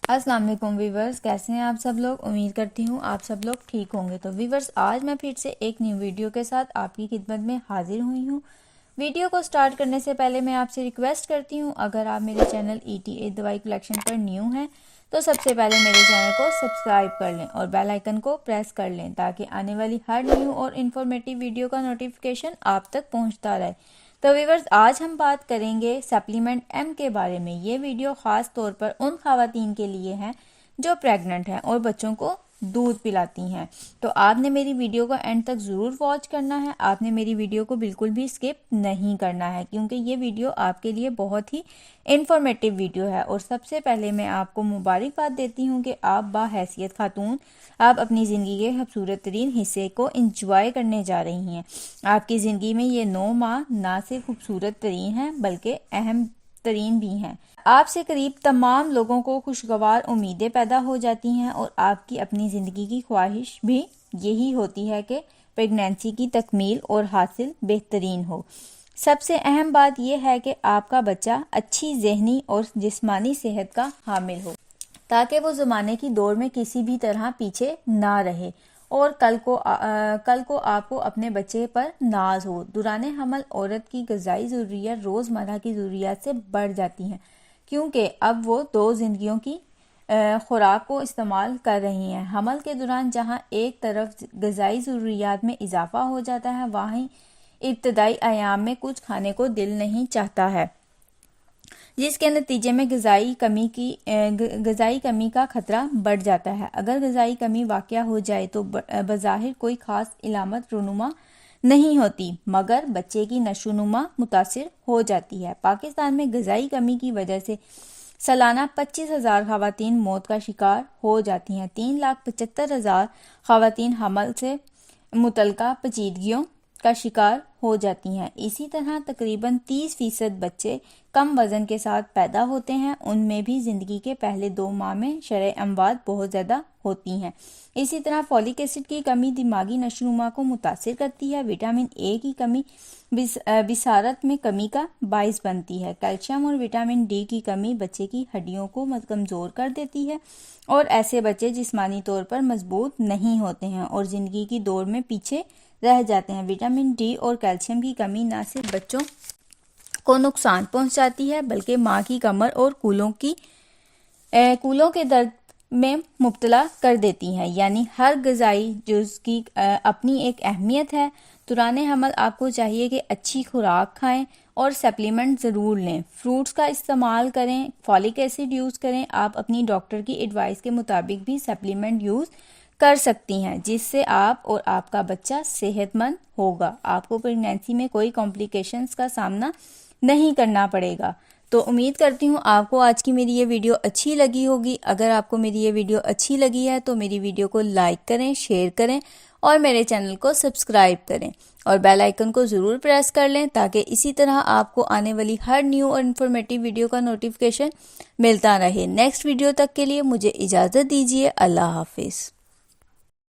अस्सलाम वालेकुम व्यूवर्स, कैसे हैं आप सब लोग। उम्मीद करती हूँ आप सब लोग ठीक होंगे। तो व्यूवर्स, आज मैं फिर से एक न्यू वीडियो के साथ आपकी खिदमत में हाजिर हुई हूँ। वीडियो को स्टार्ट करने से पहले मैं आपसे रिक्वेस्ट करती हूँ, अगर आप मेरे चैनल ETA दवाई कलेक्शन पर न्यू हैं तो सबसे पहले मेरे चैनल को सब्सक्राइब कर लें और बेल आइकन को प्रेस कर लें ताकि आने वाली हर न्यू और इन्फॉर्मेटिव वीडियो का नोटिफिकेशन आप तक पहुँचता रहे। तो व्यूवर्स, आज हम बात करेंगे सप्लीमेंट M के बारे में। ये वीडियो ख़ास तौर पर उन ख़वातीन के लिए है जो प्रेग्नेंट हैं और बच्चों को दूध पिलाती हैं। तो आपने मेरी वीडियो को एंड तक ज़रूर वॉच करना है। आपने मेरी वीडियो को बिल्कुल भी स्किप नहीं करना है क्योंकि ये वीडियो आपके लिए बहुत ही इन्फॉर्मेटिव वीडियो है। और सबसे पहले मैं आपको मुबारकबाद देती हूँ कि आप बाहैसियत खातून आप अपनी ज़िंदगी के खूबसूरत तरीन हिस्से को इंजॉय करने जा रही हैं। आपकी ज़िंदगी में ये 9 माह ना सिर्फ खूबसूरत तरीन हैं बल्कि अहम तरीन भी हैं। आपसे करीब तमाम लोगों को खुशगवार उम्मीदें पैदा हो जाती हैं और आपकी अपनी ज़िंदगी की ख्वाहिश भी यही होती है कि प्रेगनेंसी की तकमील और हासिल बेहतरीन हो। सबसे अहम बात यह है कि आपका बच्चा अच्छी ज़हनी और जिस्मानी सेहत का हामिल हो ताकि वो ज़माने की दौड़ में किसी भी तरह पीछे ना रहे और कल को आपको अपने बच्चे पर नाज हो। दौरान हमल औरत की ग़िज़ाई ज़रूरियात रोज़मर्रा की ज़रूरियात से बढ़ जाती हैं क्योंकि अब वो 2 ज़िंदगियों की खुराक को इस्तेमाल कर रही हैं। हमल के दौरान जहाँ एक तरफ ग़िज़ाई ज़रूरियात में इजाफा हो जाता है, वहीं इब्तदाई अयाम में कुछ खाने को दिल नहीं चाहता है, जिसके नतीजे में ग़िज़ाई कमी का ख़तरा बढ़ जाता है। अगर ग़िज़ाई कमी वाक़या हो जाए तो बज़ाहिर कोई ख़ास इलामत रूनुमा नहीं होती, मगर बच्चे की नशोनुमा मुतासिर हो जाती है। पाकिस्तान में ग़िज़ाई कमी की वजह से सालाना 25,000 ख़वातीन मौत का शिकार हो जाती हैं। 3,75,000 ख़वातीन हमल से मुतल्लिक़ा पेचीदगियों का शिकार हो जाती हैं। इसी तरह तकरीबन 30% बच्चे कम वज़न के साथ पैदा होते हैं। उनमें भी ज़िंदगी के पहले 2 माह में शरह अमवात बहुत ज़्यादा होती हैं। इसी तरह फॉलिक एसिड की कमी दिमागी नशोनुमा को मुतासिर करती है। विटामिन A की कमी बिसारत में कमी का बाइस बनती है। कैल्शियम और विटामिन D की कमी बच्चे की हड्डियों को कमज़ोर कर देती है और ऐसे बच्चे जिस्मानी तौर पर मजबूत नहीं होते हैं और ज़िंदगी की दौड़ में पीछे रह जाते हैं। विटामिन D और कैल्शियम की कमी न सिर्फ बच्चों को नुकसान पहुंचाती है बल्कि माँ की कमर और कूलों के दर्द में मुब्तला कर देती हैं। यानी हर ग़िज़ाई जुज़ की अपनी एक अहमियत है। दौरान हमल आपको चाहिए कि अच्छी खुराक खाएं और सप्लीमेंट ज़रूर लें। फ्रूट्स का इस्तेमाल करें, फॉलिक एसिड यूज़ करें। आप अपनी डॉक्टर की एडवाइस के मुताबिक भी सप्लीमेंट यूज़ कर सकती हैं जिससे आप और आपका बच्चा सेहतमंद होगा। आपको प्रेगनेंसी में कोई कॉम्प्लिकेशंस का सामना नहीं करना पड़ेगा। तो उम्मीद करती हूँ आपको आज की मेरी ये वीडियो अच्छी लगी होगी। अगर आपको मेरी ये वीडियो अच्छी लगी है तो मेरी वीडियो को लाइक करें, शेयर करें और मेरे चैनल को सब्सक्राइब करें और बेल आइकन को ज़रूर प्रेस कर लें ताकि इसी तरह आपको आने वाली हर न्यू और इन्फॉर्मेटिव वीडियो का नोटिफिकेशन मिलता रहे। नेक्स्ट वीडियो तक के लिए मुझे इजाज़त दीजिए। अल्लाह हाफिज़।